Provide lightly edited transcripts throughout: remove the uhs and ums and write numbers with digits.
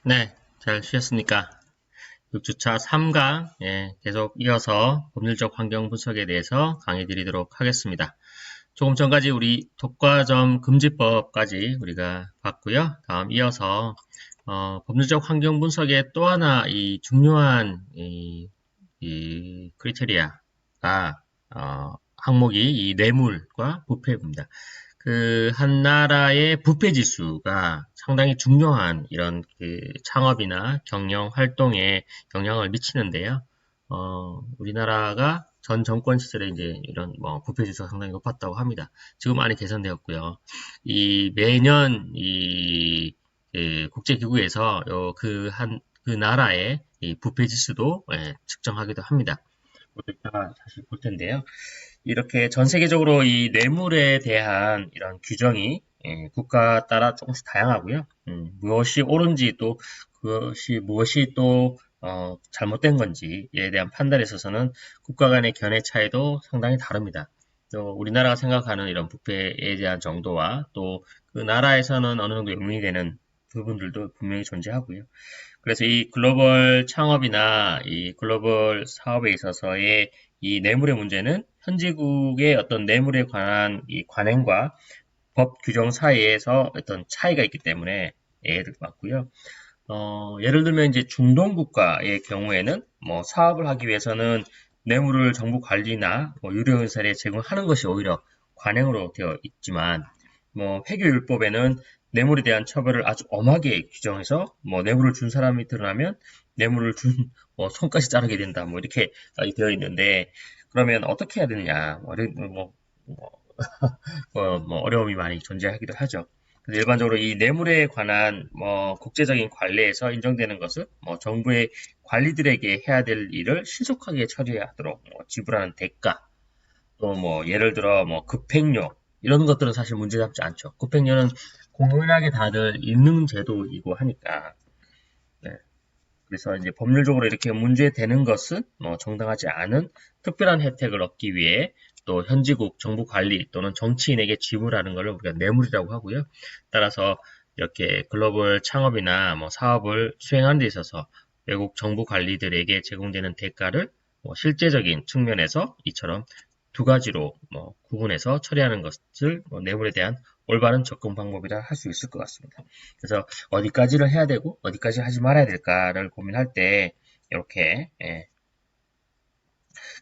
네, 잘 쉬셨습니까? 6주차 3강, 계속 이어서 법률적 환경 분석에 대해서 강의 드리도록 하겠습니다. 조금 전까지 우리 독과점 금지법까지 우리가 봤고요. 다음 이어서 법률적 환경 분석의 또 하나 이 중요한 이 크리테리아가 항목이 이 뇌물과 부패입니다. 그 한 나라의 부패 지수가 상당히 중요한 이런 그 창업이나 경영 활동에 영향을 미치는데요. 우리나라가 전 정권 시절에 이제 이런 뭐 부패 지수가 상당히 높았다고 합니다. 지금 많이 개선되었고요. 이 매년 그 국제기구에서 그 나라의 이 부패 지수도 측정하기도 합니다. 이따가 다시 볼 텐데요. 이렇게 전 세계적으로 이 뇌물에 대한 이런 규정이 국가 따라 조금씩 다양하고요. 무엇이 옳은지 또 그것이 무엇이 또 잘못된 건지에 대한 판단에 있어서는 국가 간의 견해 차이도 상당히 다릅니다. 또 우리나라가 생각하는 이런 부패에 대한 정도와 또 그 나라에서는 어느 정도 용인이 되는 부분들도 분명히 존재하고요. 그래서 이 글로벌 창업이나 이 글로벌 사업에 있어서의 이 뇌물의 문제는 현지국의 어떤 뇌물에 관한 이 관행과 법 규정 사이에서 어떤 차이가 있기 때문에 예를 맞고요. 예를 들면 이제 중동 국가의 경우에는 뭐 사업을 하기 위해서는 뇌물을 정부 관리나 뭐 유료회사에 제공하는 것이 오히려 관행으로 되어 있지만 뭐 회계율법에는 뇌물에 대한 처벌을 아주 엄하게 규정해서 뭐 뇌물을 준 사람이 드러나면 뇌물을 준 뭐 손까지 자르게 된다 뭐 이렇게 되어 있는데 그러면 어떻게 해야 되느냐 뭐, 뭐 어려움이 많이 존재하기도 하죠. 일반적으로 이 뇌물에 관한 뭐 국제적인 관례에서 인정되는 것은 뭐 정부의 관리들에게 해야 될 일을 신속하게 처리하도록 뭐 지불하는 대가 또 뭐 예를 들어 뭐 급행료 이런 것들은 사실 문제 잡지 않죠. 급행료는 공연하게 다들 있는 제도이고 하니까 네. 그래서 이제 법률적으로 이렇게 문제되는 것은 뭐 정당하지 않은 특별한 혜택을 얻기 위해 또 현지국 정부 관리 또는 정치인에게 지불하는 것을 우리가 뇌물이라고 하고요. 따라서 이렇게 글로벌 창업이나 뭐 사업을 수행하는 데 있어서 외국 정부 관리들에게 제공되는 대가를 뭐 실제적인 측면에서 이처럼 두 가지로 뭐 구분해서 처리하는 것을 뭐 뇌물에 대한 올바른 접근 방법이라 할 수 있을 것 같습니다. 그래서 어디까지를 해야 되고 어디까지 하지 말아야 될까를 고민할 때 이렇게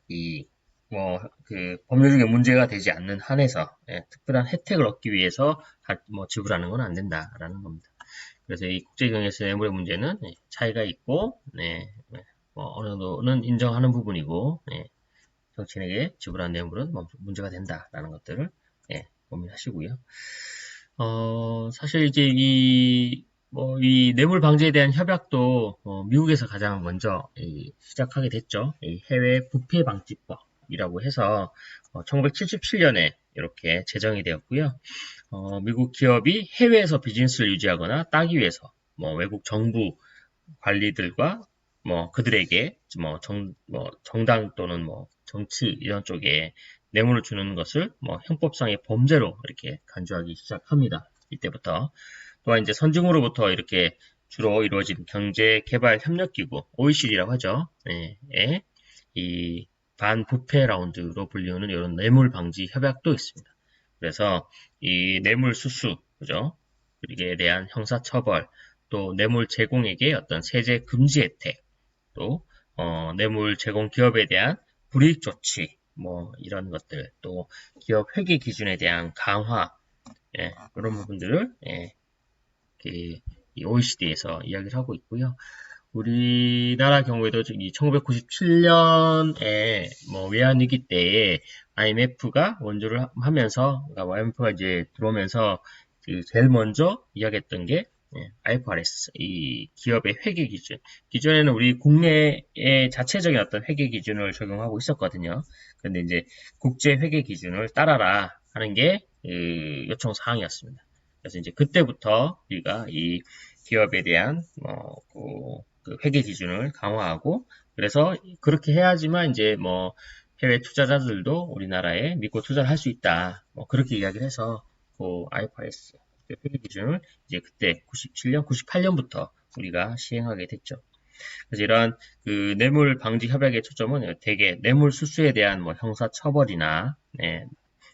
이 뭐 그 법률적인 문제가 되지 않는 한에서 특별한 혜택을 얻기 위해서 뭐 지불하는 건 안 된다라는 겁니다. 그래서 이 국제경제에서 뇌물의 문제는 차이가 있고 뭐 어느 정도는 인정하는 부분이고 정치인에게 지불한 뇌물은 뭐 문제가 된다라는 것들을 고민하시고요. 사실 이제 이 뇌물 방지에 대한 협약도 미국에서 가장 먼저 시작하게 됐죠. 이 해외 부패 방지법이라고 해서 1977년에 이렇게 제정이 되었고요. 미국 기업이 해외에서 비즈니스를 유지하거나 따기 위해서 뭐 외국 정부 관리들과 뭐 그들에게 뭐 정당 또는 뭐 정치 이런 쪽에 뇌물을 주는 것을 뭐 형법상의 범죄로 이렇게 간주하기 시작합니다. 이때부터 또한 이제 선진국으로부터 이렇게 주로 이루어진 경제개발협력기구 OECD라고 하죠. 이 반부패 라운드로 불리우는 이런 뇌물 방지 협약도 있습니다. 그래서 이 뇌물 수수, 그죠? 그에 대한 형사처벌, 또 뇌물 제공에게 어떤 세제 금지 혜택, 또 뇌물 제공 기업에 대한 불이익 조치, 뭐 이런 것들, 또 기업 회계 기준에 대한 강화, 그런 부분들을 이 OECD에서 이야기를 하고 있고요. 우리나라 경우에도 이 1997년에 뭐 외환위기 때에 IMF가 원조를 하면서, 그러니까 IMF가 이제 들어오면서 제일 먼저 이야기했던 게 IFRS, 이 기업의 회계 기준. 기존에는 우리 국내의 자체적인 어떤 회계 기준을 적용하고 있었거든요. 근데 이제 국제 회계 기준을 따라라 하는 게 요청 사항이었습니다. 그래서 이제 그때부터 우리가 이 기업에 대한 그 회계 기준을 강화하고 그래서 그렇게 해야지만 이제 뭐 해외 투자자들도 우리나라에 믿고 투자를 할 수 있다. 뭐 그렇게 이야기를 해서 그 IFRS 회계 기준을 이제 그때 97년, 98년부터 우리가 시행하게 됐죠. 그래서 이러한 그 뇌물 방지 협약의 초점은 대개 뇌물 수수에 대한 뭐 형사 처벌이나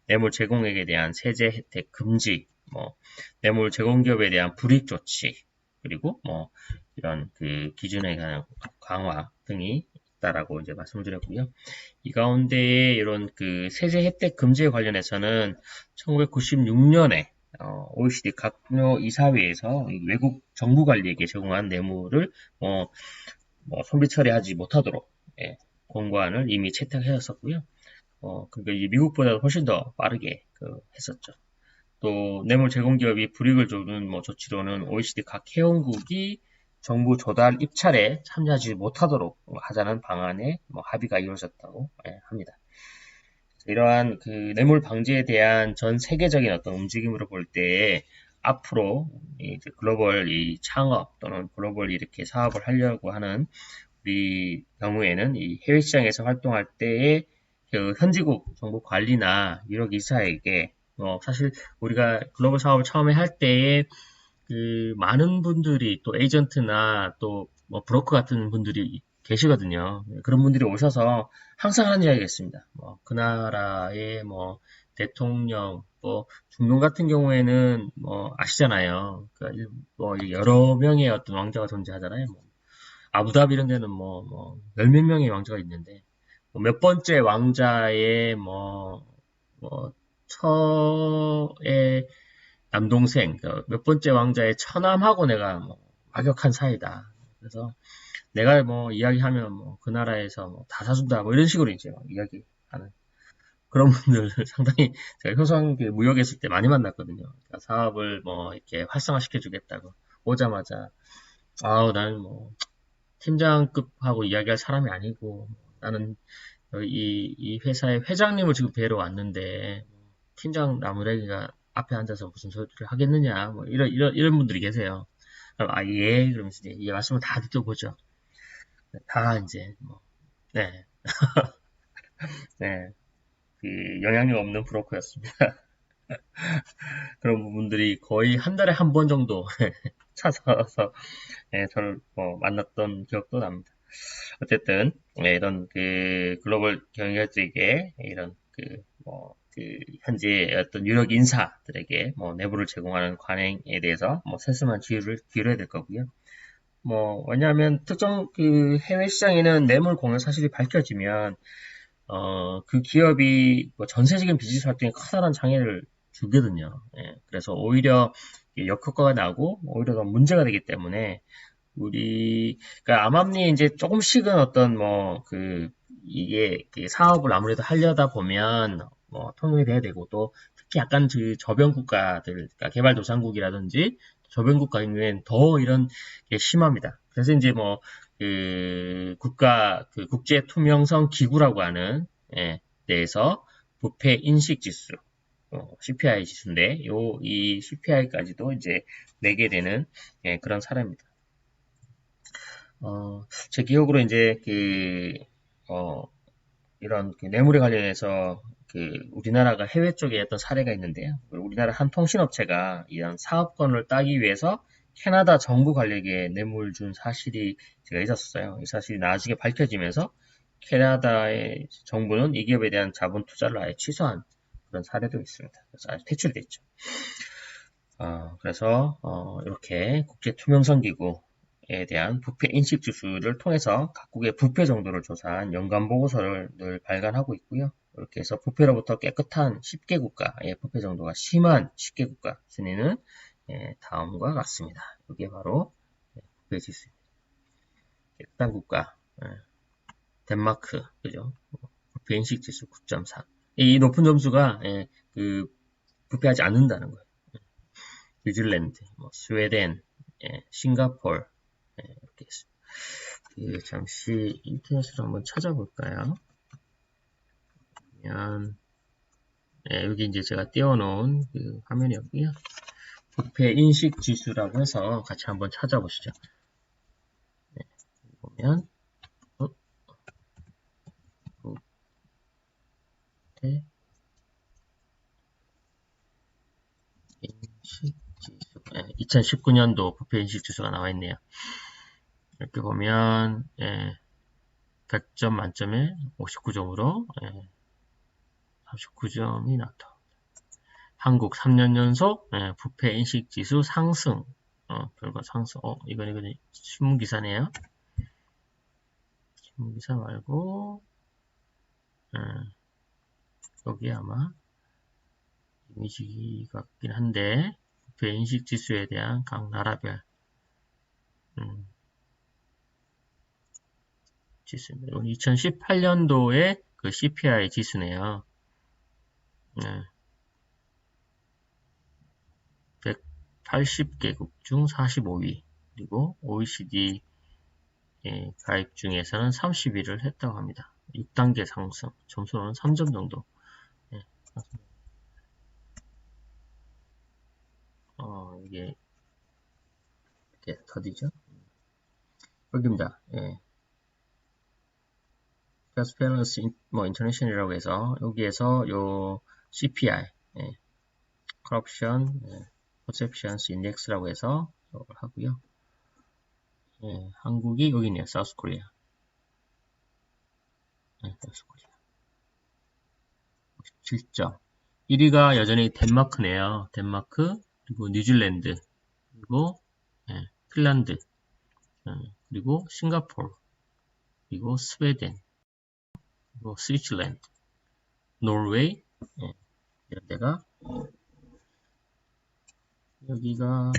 뇌물 제공액에 대한 세제 혜택 금지, 뭐 뇌물 제공 기업에 대한 불이익 조치, 그리고 뭐 이런 그 기준에 관한 강화 등이 있다라고 이제 말씀을 드렸고요. 이 가운데에 이런 그 세제 혜택 금지에 관련해서는 1996년에 OECD 각료 이사회에서 외국 정부 관리에게 제공한 뇌물을 손비 처리하지 못하도록 권고안을 이미 채택하였었고요. 그러니까 이 미국보다 훨씬 더 빠르게 했었죠. 또 뇌물 제공 기업이 불이익을 주는 조치로는 OECD 각 회원국이 정부 조달 입찰에 참여하지 못하도록 하자는 방안에 합의가 이루어졌다고 합니다. 이러한 그 뇌물 방지에 대한 전 세계적인 어떤 움직임으로 볼 때 앞으로 이제 글로벌 이 창업 또는 글로벌 이렇게 사업을 하려고 하는 우리 경우에는 이 해외 시장에서 활동할 때의 그 현지국 정보 관리나 유력 이사에게 사실 우리가 글로벌 사업을 처음에 할 때에 그 많은 분들이 또 에이전트나 또 뭐 브로커 같은 분들이 계시거든요. 그런 분들이 오셔서 항상 하는 이야기가 있습니다. 그 나라의 대통령, 중동 같은 경우에는 아시잖아요. 그러니까 여러 명의 어떤 왕자가 존재하잖아요. 아부다비 이런 데는 열 몇 명의 왕자가 있는데 몇 번째 왕자의 처의 남동생, 몇 번째 왕자의 처남하고 내가 막역한 사이다. 그래서 내가 이야기하면 그 나라에서 다 사준다. 이런 식으로 이제 이야기하는 그런 분들 상당히 제가 효성 무역했을 때 많이 만났거든요. 그러니까 사업을 이렇게 활성화시켜 주겠다고 오자마자 나는 팀장급하고 이야기할 사람이 아니고 나는 이 회사의 회장님을 지금 뵈러 왔는데 팀장 나무래기가 앞에 앉아서 무슨 소리를 하겠느냐 이런 분들이 계세요. 그럼 예 그러면서 이제 이 말씀을 다 듣고 보죠. 다 이제 네, 네, 그 영향력 없는 브로커였습니다. 그런 부분들이 거의 한 달에 한 번 정도 찾아와서 저를 만났던 기억도 납니다. 어쨌든 이런 그 글로벌 경영자에게 이런 현재 어떤 유력 인사들에게 내부를 제공하는 관행에 대해서 세심한 주의를 기울여야 될 거고요. 왜냐하면 특정 그 해외 시장에는 뇌물 공여 사실이 밝혀지면 그 기업이 전세적인 비즈니스 활동에 커다란 장애를 주거든요. 그래서 오히려 역효과가 나고 오히려 더 문제가 되기 때문에 그러니까 암암리에 이제 조금씩은 어떤 이게 사업을 아무래도 하려다 보면 통용이 돼야 되고 또 특히 약간 그 저변 국가들, 그러니까 개발도상국이라든지 저변 국가 경우에는 더 이런 게 심합니다. 그래서 이제 그 국제 투명성 기구라고 하는 데에서 부패 인식 지수 CPI 지수인데 이 CPI까지도 이제 내게 되는 그런 사례입니다. 제 기억으로 이제 이런 뇌물에 관련해서 우리나라가 해외 쪽에 어떤 사례가 있는데요. 우리나라 한 통신업체가 이런 사업권을 따기 위해서 캐나다 정부 관리에게 뇌물 준 사실이 제가 있었어요. 이 사실이 나중에 밝혀지면서 캐나다의 정부는 이 기업에 대한 자본 투자를 아예 취소한 그런 사례도 있습니다. 그래서 아주 퇴출됐죠. 그래서 이렇게 국제투명성기구에 대한 부패 인식 지수를 통해서 각국의 부패 정도를 조사한 연간 보고서를 늘 발간하고 있고요. 이렇게 해서 부패로부터 깨끗한 10개 국가의 부패 정도가 심한 10개 국가 순위는 다음과 같습니다. 이게 바로 부패 지수입니다. 깨끗한 국가 덴마크, 그죠? 부패 인식 지수 9.3. 이 높은 점수가 부패하지 않는다는 거예요. 뉴질랜드, 스웨덴, 싱가포르 이렇게 있습니다. 잠시 인터넷으로 한번 찾아볼까요? 그러면 여기 이제 제가 띄워놓은 그 화면이었고요. 부패 인식 지수라고 해서 같이 한번 찾아보시죠. 보면 부패 인식 지수 2019년도 부패인식 지수가 나와 있네요. 이렇게 보면 100점 만점에 59점으로 39점이 나왔다. 한국 3년 연속 부패인식 지수 상승. 결과 상승. 이건 신문기사네요. 신문기사 말고 여기 아마 이미지 같긴 한데 부패인식 지수에 대한 각 나라별 지수입니다. 이건 2018년도의 그 CPI 지수네요. 180개국 중 45위, 그리고 OECD 가입 중에서는 30위를 했다고 합니다. 6단계 상승, 점수는 3점 정도. 이게 이렇게 더디죠? 여기입니다. Transparency International이라고 해서 여기에서 요 CPI, Corruption Perceptions Index라고 해서 이걸 하고요. 한국이 여기 있네요. 사우스 코리아. 사우스 코리아. 7점. 1위가 여전히 덴마크네요. 덴마크, 그리고 뉴질랜드, 그리고 핀란드, 그리고 싱가포르, 그리고 스웨덴, 그리고 스위tzerland, 노르웨이, 이런 데가 여기가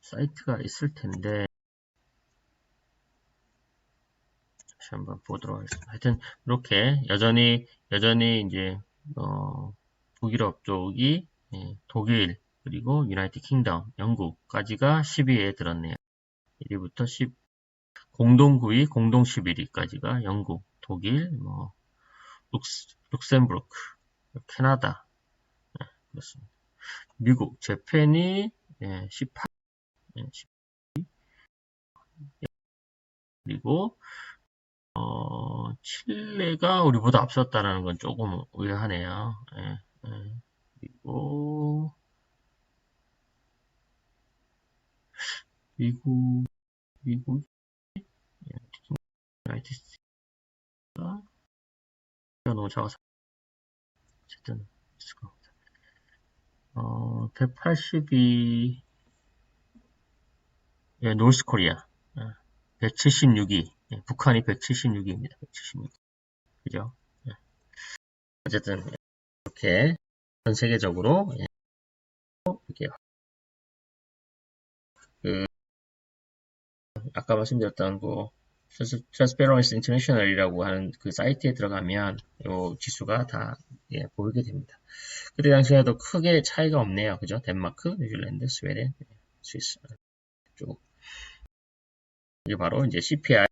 사이트가 있을 텐데 다시 한번 보도록 하겠습니다. 하여튼 이렇게 여전히 이제 북유럽 쪽이 독일, 그리고 유나이티드 킹덤, 영국까지가 10위에 들었네요. 1위부터 10, 공동 9위, 공동 11위까지가 영국, 독일, 룩셈부르크, 캐나다, 그렇습니다. 미국, 재팬이 18, 그리고 칠레가 우리보다 앞섰다는 건 조금 의아하네요. 그리고 미국 유나이티드가 너무 작아서 어쨌든 있을 것 같아요. 182 노스코리아 176위, 북한이 176위입니다. 176위. 그죠? 어쨌든 이렇게 전 세계적으로 이렇게 아까 말씀드렸던 Transparency International이라고 하는 그 사이트에 들어가면 이 지수가 다 보이게 됩니다. 그때 당시에도 크게 차이가 없네요. 그죠? 덴마크, 뉴질랜드, 스웨덴, 스위스 쪽. 이게 바로 이제 CPI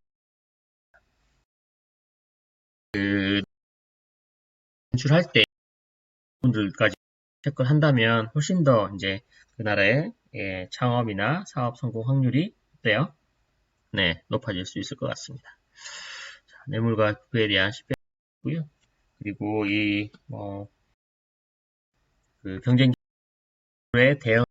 진출할 때 분들까지 체크를 한다면 훨씬 더 이제 그 나라의 창업이나 사업 성공 확률이 어때요? 네, 높아질 수 있을 것 같습니다. 자, 뇌물과 부패에 대한 CPI고요. 그리고 그 경쟁 기술에 대응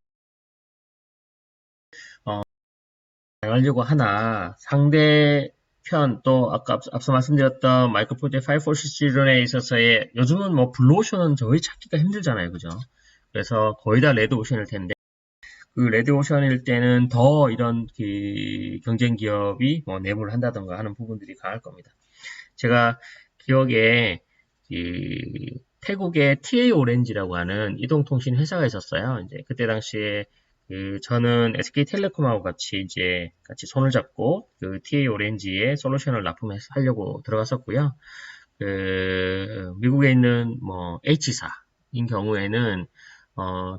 하려고 하나 상대편 또 아까 앞서 말씀드렸던 마이크로 프로젝트 546에 있어서의 요즘은 블루오션은 저희 찾기가 힘들잖아요. 그죠? 그래서 거의 다 레드오션일 텐데 그 레드오션일 때는 더 이런 그 경쟁 기업이 뇌물을 한다던가 하는 부분들이 강할 겁니다. 제가 기억에 태국의 TA 오렌지라고 하는 이동통신 회사가 있었어요. 이제 그때 당시에 저는 SK텔레콤하고 같이 손을 잡고 그 TA 오렌지에 솔루션을 납품하려고 들어갔었고요. 미국에 있는 H사인 경우에는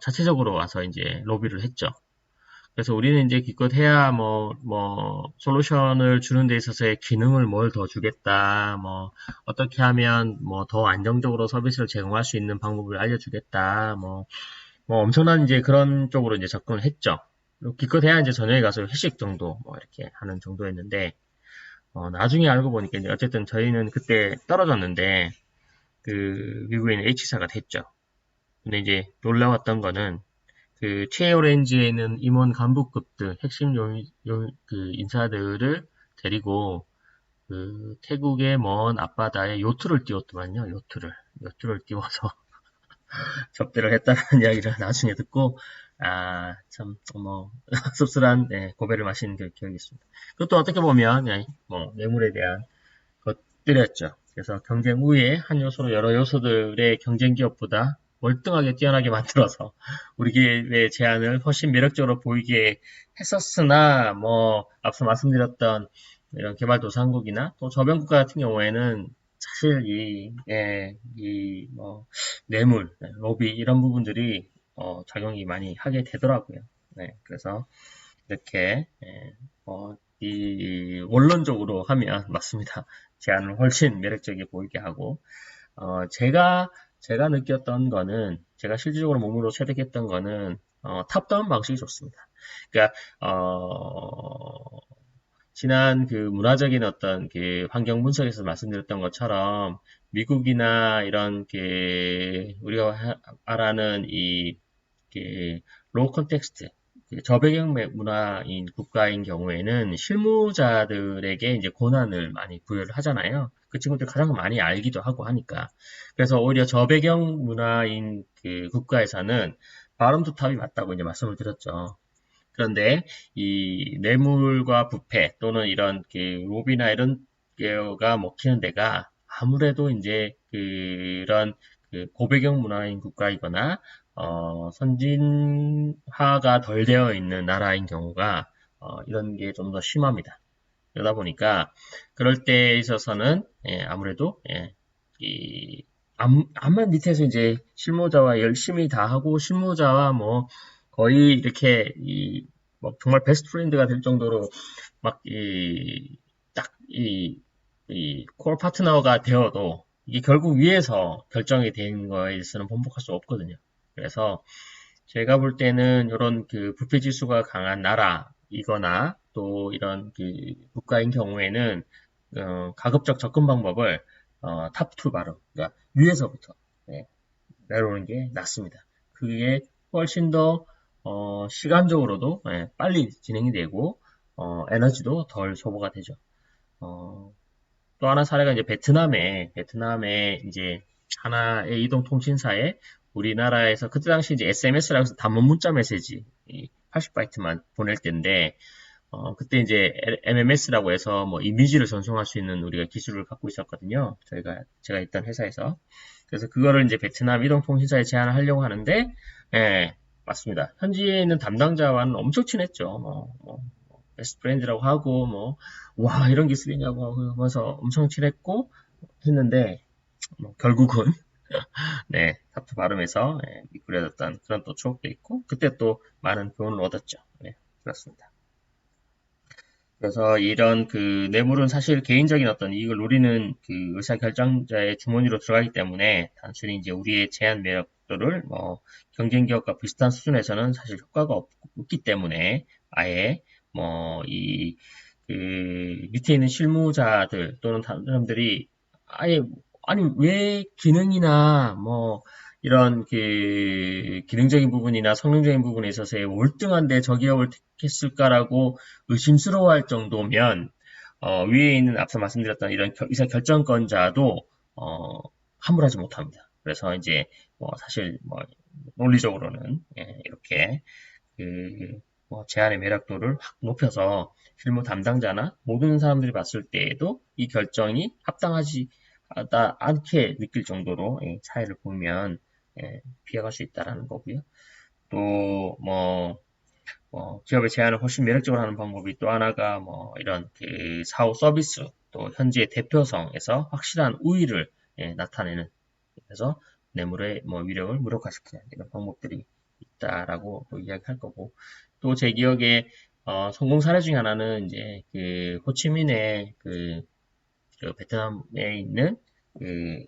자체적으로 와서 이제 로비를 했죠. 그래서 우리는 이제 기껏 해야 솔루션을 주는 데 있어서의 기능을 뭘 더 주겠다, 어떻게 하면 더 안정적으로 서비스를 제공할 수 있는 방법을 알려주겠다, 엄청난 이제 그런 쪽으로 이제 접근을 했죠. 기껏 해야 이제 저녁에 가서 회식 정도 이렇게 하는 정도였는데, 나중에 알고 보니까 이제 어쨌든 저희는 그때 떨어졌는데, 미국에 있는 H사가 됐죠. 근데 이제 놀라웠던 거는 그 최오렌지에 있는 임원 간부급들 핵심 그 인사들을 데리고 그 태국의 먼 앞바다에 요트를 띄웠더만요. 요트를 띄워서 접대를 했다는 이야기를 나중에 듣고 참 뭐 씁쓸한 고배를 마신 그 기억이 있습니다. 그것도 어떻게 보면 뭐 뇌물에 대한 것들이었죠. 그래서 경쟁 우위에 한 요소로 여러 요소들의 경쟁 기업보다 월등하게 뛰어나게 만들어서 우리 기업의 제안을 훨씬 매력적으로 보이게 했었으나 뭐 앞서 말씀드렸던 이런 개발도상국이나 또 저변국가 같은 경우에는 사실 뭐 뇌물, 로비 이런 부분들이 작용이 많이 하게 되더라고요. 네, 그래서 이렇게 이 원론적으로 하면 맞습니다. 제안을 훨씬 매력적이게 보이게 하고 제가 느꼈던 거는 제가 실질적으로 몸으로 체득했던 거는 탑다운 방식이 좋습니다. 그러니까 지난 그 문화적인 어떤 그 환경 분석에서 말씀드렸던 것처럼 미국이나 이런 그 우리가 말하는 그 로우 컨텍스트 저배경 문화인 국가인 경우에는 실무자들에게 이제 권한을 많이 부여를 하잖아요. 그 친구들 가장 많이 알기도 하고 하니까. 그래서 오히려 저배경 문화인 그 국가에서는 바람 투 탑이 맞다고 이제 말씀을 드렸죠. 그런데 이 뇌물과 부패 또는 이런 그 로비나 이런 게가 먹히는 데가 아무래도 이제 그런 그 고배경 문화인 국가이거나 선진화가 덜 되어 있는 나라인 경우가 이런 게 좀 더 심합니다. 그러다 보니까 그럴 때에 있어서는 아무래도 암만 밑에서 이제 실무자와 열심히 다 하고 실무자와 뭐 거의 이렇게 뭐 정말 베스트 프렌드가 될 정도로 막 이 코어 파트너가 되어도 이게 결국 위에서 결정이 된 거에 있어서는 번복할 수 없거든요. 그래서 제가 볼 때는 이런 그 부패 지수가 강한 나라이거나 또 이런 그 국가인 경우에는 가급적 접근 방법을 탑2 바로 그러니까 위에서부터 내려오는 게 낫습니다. 그게 훨씬 더 시간적으로도 빨리 진행이 되고 에너지도 덜 소모가 되죠. 또 하나 사례가 이제 베트남에 이제 하나의 이동통신사에 우리나라에서 그때 당시 이제 SMS라고 해서 단문 문자 메시지 80바이트만 보낼 때인데 그때 이제 MMS라고 해서 뭐 이미지를 전송할 수 있는 우리가 기술을 갖고 있었거든요. 제가 있던 회사에서. 그래서 그거를 이제 베트남 이동통신사에 제안을 하려고 하는데, 맞습니다. 현지에 있는 담당자와는 엄청 친했죠. 베스트 프렌드라고 하고, 와, 이런 기술이냐고 하면서 엄청 친했고, 했는데, 결국은, 네, 타투 발음에서 미꾸려졌던 그런 또 추억도 있고, 그때 또 많은 교훈을 얻었죠. 네, 그렇습니다. 그래서 이런 그 뇌물은 사실 개인적인 어떤 이익을 노리는 그 의사결정자의 주머니로 들어가기 때문에 단순히 이제 우리의 제한 매력도를 뭐 경쟁 기업과 비슷한 수준에서는 사실 효과가 없기 때문에 아예 뭐 그 밑에 있는 실무자들 또는 다른 사람들이 아예 아니 왜 기능이나 뭐 이런 그 기능적인 부분이나 성능적인 부분에 있어서의 월등한데 저 기업을 택했을까라고 의심스러워할 정도면 위에 있는 앞서 말씀드렸던 이런 의사결정권자도 함부로하지 못합니다. 그래서 이제 뭐 사실 뭐 논리적으로는 이렇게 뭐 제안의 매력도를 확 높여서 실무 담당자나 모든 사람들이 봤을 때에도 이 결정이 합당하지 않게 느낄 정도로 차이를 보면 피해갈 수 있다라는 거고요. 또 기업의 제안을 훨씬 매력적으로 하는 방법이 또 하나가 뭐 이런 그 사후 서비스 또 현지의 대표성에서 확실한 우위를 나타내는 그래서 뇌물의 뭐 위력을 무력화시키는 이런 방법들이 있다라고 또 이야기할 거고 또 제 기억에 성공 사례 중에 하나는 이제 그 호치민의 그 베트남에 있는 그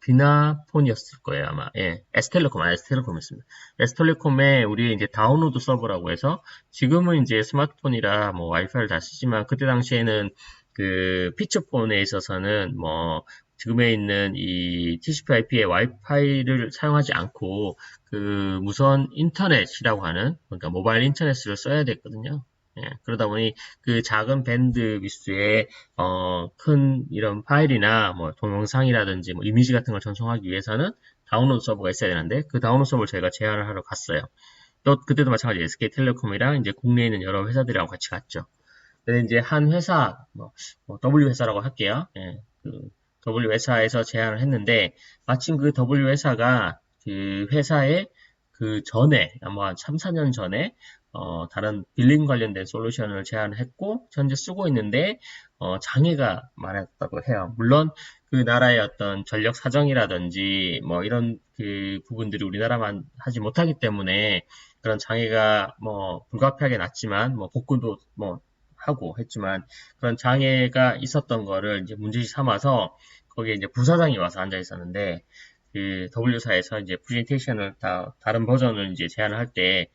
비나폰이었을 거예요 아마 에스텔레콤이었습니다. 에스텔레콤에 우리 이제 다운로드 서버라고 해서 지금은 이제 스마트폰이라 뭐 와이파이를 다 쓰지만 그때 당시에는 그 피처폰에 있어서는 뭐 지금에 있는 이 TCP/IP의 와이파이를 사용하지 않고 그 무선 인터넷이라고 하는 그러니까 모바일 인터넷을 써야 됐거든요. 예, 그러다 보니 그 작은 밴드 위스의 큰 이런 파일이나 뭐 동영상이라든지 뭐 이미지 같은 걸 전송하기 위해서는 다운로드 서버가 있어야 되는데 그 다운로드 서버를 저희가 제안을 하러 갔어요. 또 그때도 마찬가지 SK텔레콤이랑 이제 국내에 있는 여러 회사들이랑 같이 갔죠. 근데 이제 한 회사 뭐 W 회사라고 할게요. 예, 그 W 회사에서 제안을 했는데 마침 그 W 회사가 그 회사의 그 전에 아마 3, 4년 전에 다른 빌링 관련된 솔루션을 제안했고 현재 쓰고 있는데 장애가 많았다고 해요. 물론 그 나라의 어떤 전력 사정이라든지 뭐 이런 그 부분들이 우리나라만 하지 못하기 때문에 그런 장애가 뭐 불가피하게 났지만 뭐 복구도 뭐 하고 했지만 그런 장애가 있었던 거를 이제 문제시 삼아서 거기에 이제 부사장이 와서 앉아 있었는데 그 W사에서 이제 프레젠테이션을 다른 버전을 이제 제안을 할 때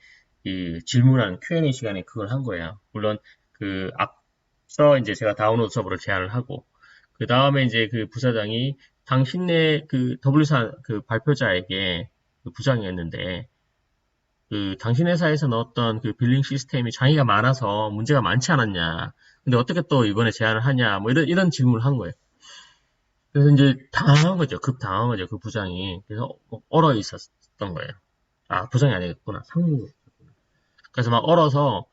그 질문하는 Q&A 시간에 그걸 한 거예요. 물론 그 앞서 이제 제가 다운로드 서버를 제안을 하고 그 다음에 이제 그 부사장이 당신네 그 W사 그 발표자에게 그 부장이었는데 그 당신 회사에서 넣었던 그 빌링 시스템이 장애가 많아서 문제가 많지 않았냐. 근데 어떻게 또 이번에 제안을 하냐. 뭐 이런 질문을 한 거예요. 그래서 이제 당황한 거죠. 급 당황한 거죠. 그 부장이. 그래서 얼어 있었던 거예요. 아, 부장이 아니겠구나. 상무. 그래서 막 얼어서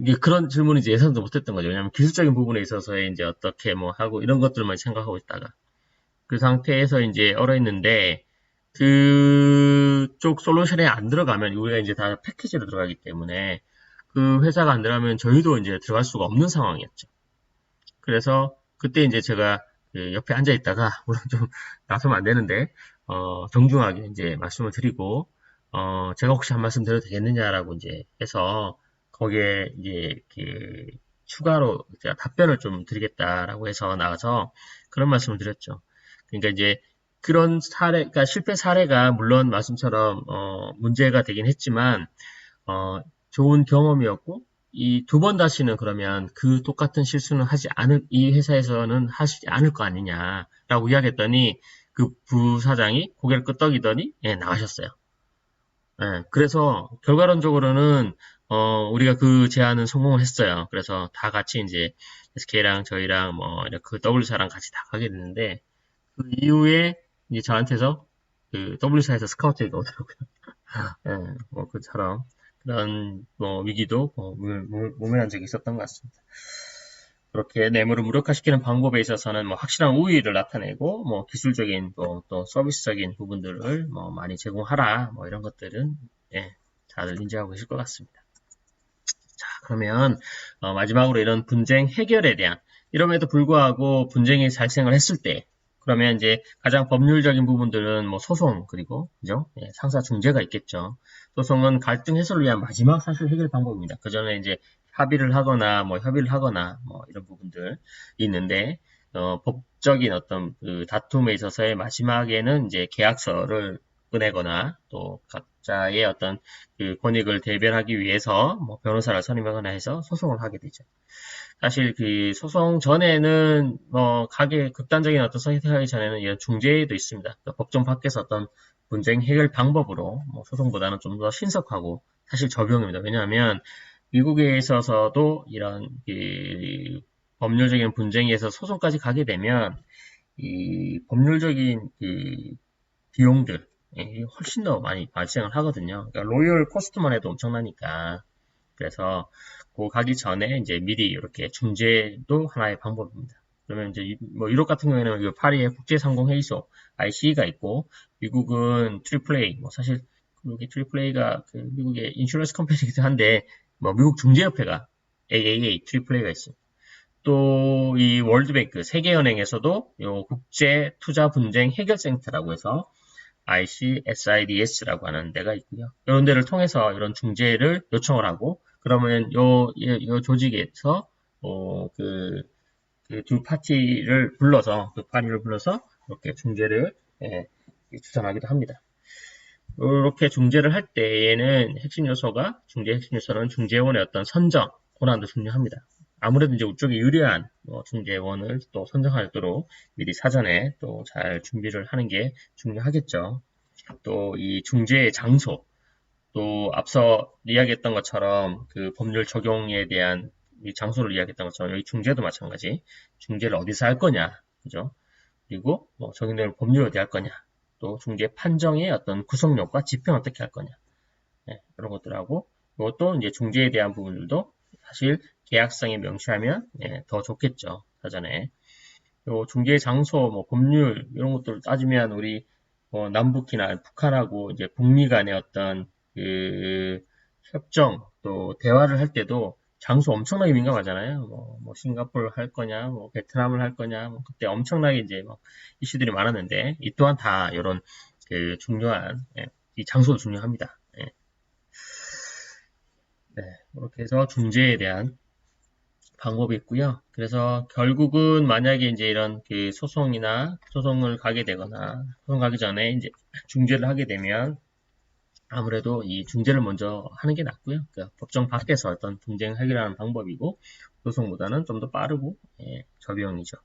이게 그런 질문이 이제 예상도 못했던 거죠. 왜냐하면 기술적인 부분에 있어서 이제 어떻게 뭐 하고 이런 것들만 생각하고 있다가 그 상태에서 이제 얼어 있는데 그쪽 솔루션에 안 들어가면 우리가 이제 다 패키지로 들어가기 때문에 그 회사가 안 들어가면 저희도 이제 들어갈 수가 없는 상황이었죠. 그래서 그때 이제 제가 그 옆에 앉아 있다가 물론 좀 나서면 안 되는데 정중하게 이제 말씀을 드리고 제가 혹시 한 말씀 드려도 되겠느냐라고 이제 해서 거기에 이제 그 추가로 제가 답변을 좀 드리겠다라고 해서 나와서 그런 말씀을 드렸죠. 그러니까 이제 그런 사례, 그러니까 실패 사례가 물론 말씀처럼 문제가 되긴 했지만 좋은 경험이었고 이 두 번 다시는 그러면 그 똑같은 실수는 하지 않을 이 회사에서는 하시지 않을 거 아니냐라고 이야기했더니 그 부사장이 고개를 끄덕이더니 예, 나가셨어요. 예, 그래서 결과론적으로는 우리가 그 제안은 성공을 했어요. 그래서 다 같이 이제 SK랑 저희랑 뭐 그 W사랑 같이 다 가게 됐는데 그 이후에 이제 저한테서 그 W사에서 스카우트가 오더라고요. 예, 뭐 그처럼 그런 뭐 위기도 모면한 적이 있었던 것 같습니다. 그렇게 뇌물을 무력화시키는 방법에 있어서는 뭐 확실한 우위를 나타내고 뭐 기술적인 또 서비스적인 부분들을 뭐 많이 제공하라 뭐 이런 것들은 예, 다들 인지하고 계실 것 같습니다. 자, 그러면 마지막으로 이런 분쟁 해결에 대한 이럼에도 불구하고 분쟁이 발생을 했을 때 그러면 이제 가장 법률적인 부분들은 뭐 소송 그리고 그죠? 예, 상사 중재가 있겠죠. 소송은 갈등 해소를 위한 마지막 사실 해결 방법입니다. 그 전에 이제 합의를 하거나 뭐 협의를 하거나 뭐 이런 부분들 있는데 법적인 어떤 그 다툼에 있어서의 마지막에는 이제 계약서를 꺼내거나 또 각자의 어떤 그 권익을 대변하기 위해서 뭐 변호사를 선임하거나 해서 소송을 하게 되죠. 사실 그 소송 전에는 뭐 극단적인 어떤 선택하기 전에는 이런 중재도 있습니다. 그러니까 법정 밖에서 어떤 분쟁 해결 방법으로 뭐 소송보다는 좀 더 신속하고 사실 적용입니다. 왜냐하면 미국에 있어서도 이런 그 법률적인 분쟁에서 소송까지 가게 되면 이 법률적인 그 비용들 훨씬 더 많이 발생을 하거든요. 그러니까 로열 코스트만 해도 엄청나니까. 그래서 그 가기 전에 이제 미리 이렇게 중재도 하나의 방법입니다. 그러면 이제 뭐 유럽 같은 경우에는 파리의 국제상공회의소 ICE가 있고 미국은 트리플A 뭐 사실 여기 트리플A가 그 미국의 인슈런스 컴퍼니이기도 한데 뭐 미국 중재협회가 AAA 트리플A가 있습니다. 또 이 월드뱅크 세계은행에서도 요 국제 투자 분쟁 해결센터라고 해서 ICSIDS라고 하는 데가 있고요. 이런 데를 통해서 이런 중재를 요청을 하고 그러면 요 조직에서 그 두 파티를 불러서 그 파리를 불러서 이렇게 중재를 추천하기도 합니다. 이렇게 중재를 할 때에는 핵심 요소가 중재 핵심 요소는 중재원의 어떤 선정 권한도 중요합니다. 아무래도 이제 우쪽에 유리한 중재원을 또 선정하도록 미리 사전에 또 잘 준비를 하는 게 중요하겠죠. 또 이 중재의 장소, 또 앞서 이야기했던 것처럼 그 법률 적용에 대한 이 장소를 이야기했던 것처럼 여기 중재도 마찬가지. 중재를 어디서 할 거냐, 그죠? 그리고 뭐 적용되는 법률 어디 할 거냐, 또 중재 판정의 어떤 구속력과 집행 어떻게 할 거냐, 네, 그런 것들하고 이것도 이제 중재에 대한 부분들도 사실 계약상에 명시하면 더 좋겠죠, 사전에. 요 중재 장소, 뭐 법률 이런 것들을 따지면 우리 남북이나 북한하고 이제 북미 간의 어떤 그 협정 또 대화를 할 때도 장소 엄청나게 민감하잖아요. 뭐 싱가포르 할 거냐, 뭐 베트남을 할 거냐, 뭐 그때 엄청나게 이제 막 이슈들이 많았는데 이 또한 다 이런 그 중요한 이 장소도 중요합니다. 네, 그렇게 해서 중재에 대한 방법이 있고요. 그래서 결국은 만약에 이제 이런 그 소송을 가게 되거나 소송 가기 전에 이제 중재를 하게 되면 아무래도 이 중재를 먼저 하는 게 낫고요. 그러니까 법정 밖에서 어떤 분쟁 해결하는 방법이고 소송보다는 좀 더 빠르고 저비용이죠.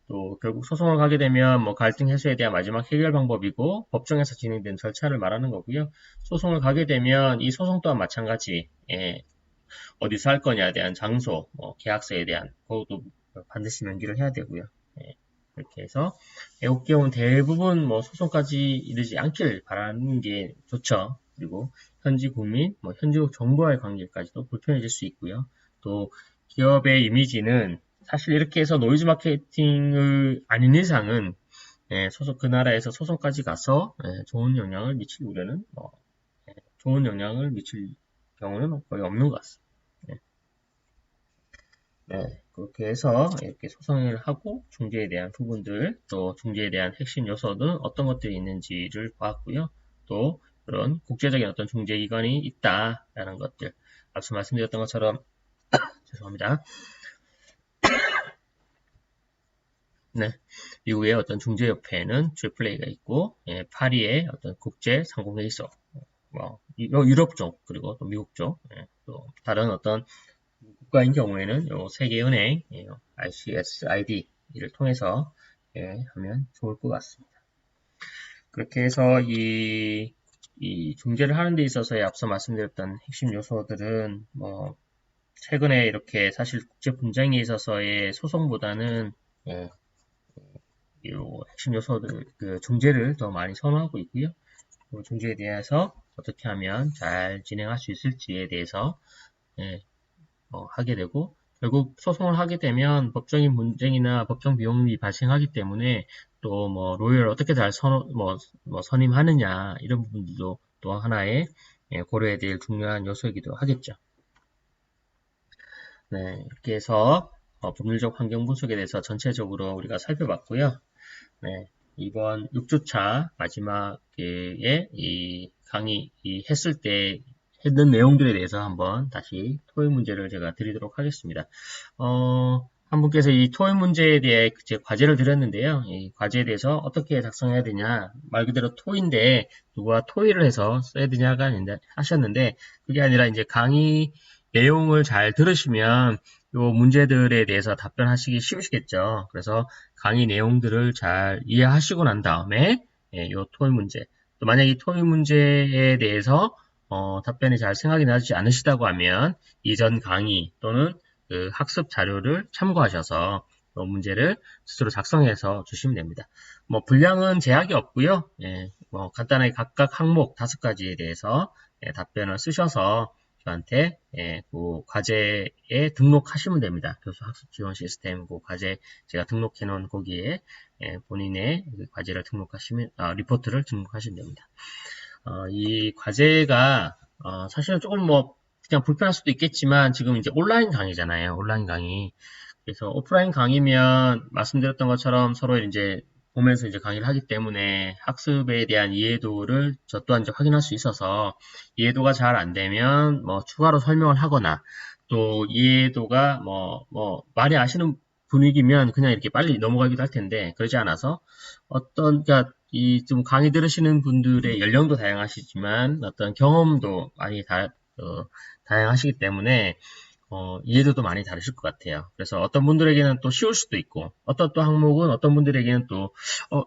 또 결국 소송을 가게 되면 뭐 갈등 해소에 대한 마지막 해결 방법이고 법정에서 진행된 절차를 말하는 거고요. 소송을 가게 되면 이 소송 또한 마찬가지 어디서 할 거냐에 대한 장소, 뭐 계약서에 대한 그것도 반드시 명기를 해야 되고요. 이렇게 해서 외국 경우는 대부분 뭐 소송까지 이르지 않길 바라는 게 좋죠. 그리고 현지 국민, 뭐 현지 정부와의 관계까지도 불편해질 수 있고요. 또 기업의 이미지는 사실 이렇게 해서 노이즈 마케팅을 아닌 이상은 그 나라에서 소송까지 가서 좋은 영향을 미칠 우려는 좋은 영향을 미칠 경우는 거의 없는 것 같습니다. 네, 그렇게 해서 이렇게 소송을 하고 중재에 대한 부분들, 또 중재에 대한 핵심 요소는 어떤 것들이 있는지를 보았고요. 또 그런 국제적인 어떤 중재기관이 있다라는 것들, 앞서 말씀드렸던 것처럼 죄송합니다. 네, 미국의 어떤 중재협회는 AAA가 있고 파리의 어떤 국제 상공회의소, 뭐 유럽 쪽 그리고 또 미국 쪽, 또 다른 어떤 국가인 경우에는 요 세계은행 ICSID를 통해서 하면 좋을 것 같습니다. 그렇게 해서 이 중재를 하는 데 있어서의 앞서 말씀드렸던 핵심 요소들은 뭐 최근에 이렇게 사실 국제 분쟁에 있어서의 소송보다는 요 핵심 요소들 그 중재를 더 많이 선호하고 있고요. 중재에 대해서 어떻게 하면 잘 진행할 수 있을지에 대해서 하게 되고 결국 소송을 하게 되면 법적인 분쟁이나 법정 비용이 발생하기 때문에 또 뭐 로열을 어떻게 잘 선임하느냐 이런 부분들도 또 하나의 고려해야 될 중요한 요소이기도 하겠죠. 네, 이렇게 해서 법률적 환경 분석에 대해서 전체적으로 우리가 살펴봤고요. 네, 이번 6주차 마지막에 이 강의 했을 때 했던 내용들에 대해서 한번 다시 토익 문제를 제가 드리도록 하겠습니다. 한 분께서 이 토익 문제에 대해 제 과제를 드렸는데요. 이 과제에 대해서 어떻게 작성해야 되냐, 말 그대로 토인데 누가 토의를 해서 써야 되냐가 하셨는데 그게 아니라 이제 강의 내용을 잘 들으시면 요 문제들에 대해서 답변하시기 쉬우시겠죠. 그래서 강의 내용들을 잘 이해하시고 난 다음에 요 토익 문제, 또 만약 이 토익 문제에 대해서 답변이 잘 생각이 나지 않으시다고 하면 이전 강의 또는 그 학습 자료를 참고하셔서 문제를 스스로 작성해서 주시면 됩니다. 뭐 분량은 제약이 없고요. 뭐 간단하게 각각 항목 5가지에 대해서 답변을 쓰셔서 저한테 그 과제에 등록하시면 됩니다. 교수 학습 지원 시스템 그 과제 제가 등록해 놓은 거기에 본인의 그 과제를 등록하시면 리포트를 등록하시면 됩니다. 이 과제가 사실은 조금 뭐 그냥 불편할 수도 있겠지만 지금 이제 온라인 강의잖아요. 온라인 강의. 그래서 오프라인 강의면 말씀드렸던 것처럼 서로 이제 보면서 이제 강의를 하기 때문에 학습에 대한 이해도를 저 또한 이제 확인할 수 있어서 이해도가 잘 안 되면 뭐 추가로 설명을 하거나 또 이해도가 뭐 많이 아시는 분위기면 그냥 이렇게 빨리 넘어가기도 할 텐데 그러지 않아서 그러니까 이 좀 강의 들으시는 분들의 연령도 다양하시지만 어떤 경험도 많이 다양하시기 때문에 이해도도 많이 다르실 것 같아요. 그래서 어떤 분들에게는 또 쉬울 수도 있고, 어떤 또 항목은 어떤 분들에게는 또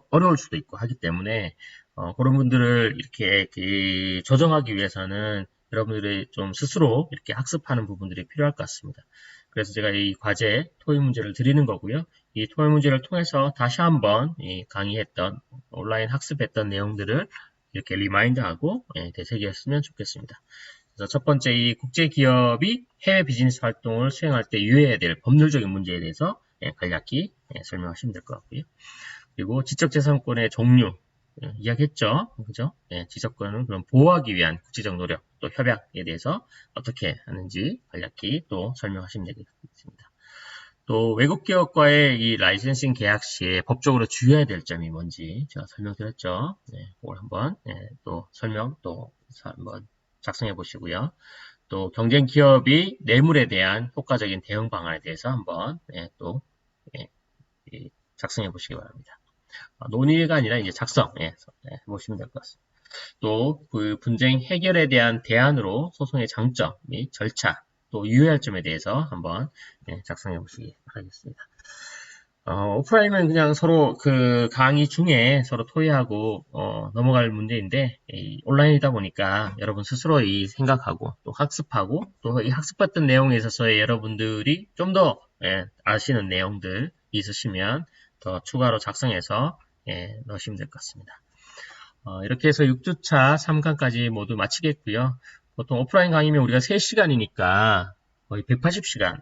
어려울 수도 있고 하기 때문에 그런 분들을 이렇게 조정하기 위해서는 여러분들이 좀 스스로 이렇게 학습하는 부분들이 필요할 것 같습니다. 그래서 제가 이 과제 토익 문제를 드리는 거고요. 이 토익 문제를 통해서 다시 한번 이 강의했던 온라인 학습했던 내용들을 이렇게 리마인드하고 되새겼으면 좋겠습니다. 그래서 첫 번째 이 국제 기업이 해외 비즈니스 활동을 수행할 때 유의해야 될 법률적인 문제에 대해서 간략히 설명하시면 될 것 같고요. 그리고 지적재산권의 종류 이야기했죠. 그죠? 지적권을 그럼 보호하기 위한 국제적 노력 또 협약에 대해서 어떻게 하는지 간략히 또 설명하시면 되겠습니다. 또 외국 기업과의 이 라이센싱 계약 시에 법적으로 주의해야 될 점이 뭔지 제가 설명드렸죠. 그걸 한번 또 설명 또 한번 작성해 보시고요. 또 경쟁 기업이 뇌물에 대한 효과적인 대응 방안에 대해서 한번 또 작성해 보시기 바랍니다. 논의가 아니라 이제 작성 해보시면 될 것 같습니다. 또 그 분쟁 해결에 대한 대안으로 소송의 장점 및 절차 또 유의할 점에 대해서 한번 작성해 보시기 바라겠습니다. 오프라인은 그냥 서로 그 강의 중에 서로 토의하고 넘어갈 문제인데 온라인이다 보니까 여러분 스스로 이 생각하고 또 학습하고 또 이 학습했던 내용에 있어서 여러분들이 좀 더 아시는 내용들 있으시면 더 추가로 작성해서 넣으시면 될 것 같습니다. 이렇게 해서 6주차 3강까지 모두 마치겠고요. 보통 오프라인 강의면 우리가 3시간이니까 거의 180시간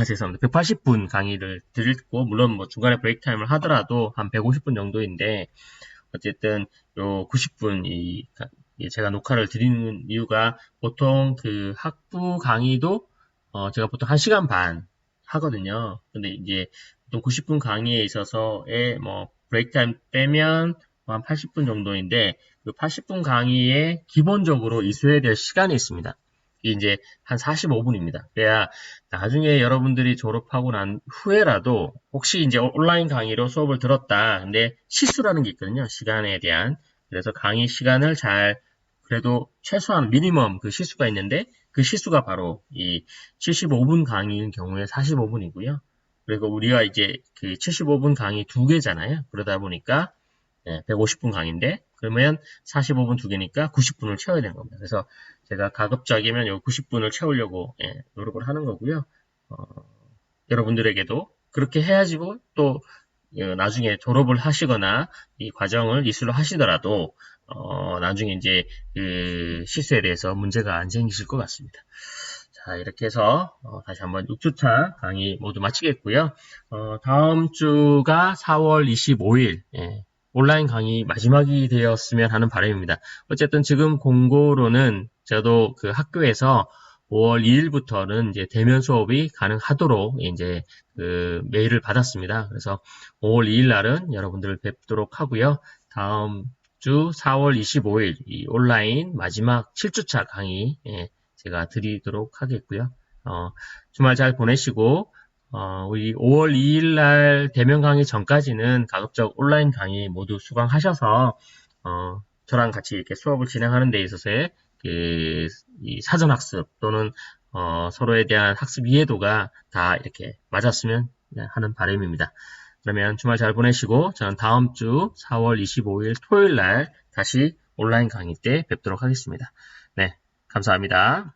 죄송합니다. 180분 강의를 드리고, 물론 뭐 중간에 브레이크 타임을 하더라도 한 150분 정도인데, 어쨌든 요 90분 제가 녹화를 드리는 이유가 보통 그 학부 강의도 제가 보통 1시간 반 하거든요. 근데 이제 보통 90분 강의에 있어서의 뭐 브레이크 타임 빼면 한 80분 정도인데, 그 80분 강의에 기본적으로 이수해야 될 시간이 있습니다. 이제 한 45분입니다. 그래야 나중에 여러분들이 졸업하고 난 후에라도 혹시 이제 온라인 강의로 수업을 들었다. 근데 시수라는 게 있거든요. 시간에 대한. 그래서 강의 시간을 그래도 최소한 미니멈 그 시수가 있는데 그 시수가 바로 이 75분 강의인 경우에 45분이고요. 그리고 우리가 이제 그 75분 강의 2개잖아요. 그러다 보니까 150분 강의인데 그러면 45분 2개니까 90분을 채워야 되는 겁니다. 그래서 제가 가급적이면 요 90분을 채우려고 노력을 하는 거고요. 여러분들에게도 그렇게 해야지 또 나중에 졸업을 하시거나 이 과정을 이수를 하시더라도 나중에 이제 그 시수에 대해서 문제가 안 생기실 것 같습니다. 자, 이렇게 해서 다시 한번 6주차 강의 모두 마치겠고요. 다음 주가 4월 25일 온라인 강의 마지막이 되었으면 하는 바람입니다. 어쨌든 지금 공고로는 저도 그 학교에서 5월 2일부터는 이제 대면 수업이 가능하도록 이제 그 메일을 받았습니다. 그래서 5월 2일 날은 여러분들을 뵙도록 하고요. 다음 주 4월 25일 이 온라인 마지막 7주차 강의 제가 드리도록 하겠고요. 주말 잘 보내시고 우리 5월 2일 날 대면 강의 전까지는 가급적 온라인 강의 모두 수강하셔서 저랑 같이 이렇게 수업을 진행하는 데 있어서의 이 사전 학습 또는 서로에 대한 학습 이해도가 다 이렇게 맞았으면 하는 바람입니다. 그러면 주말 잘 보내시고 저는 다음 주 4월 25일 토요일 날 다시 온라인 강의 때 뵙도록 하겠습니다. 네, 감사합니다.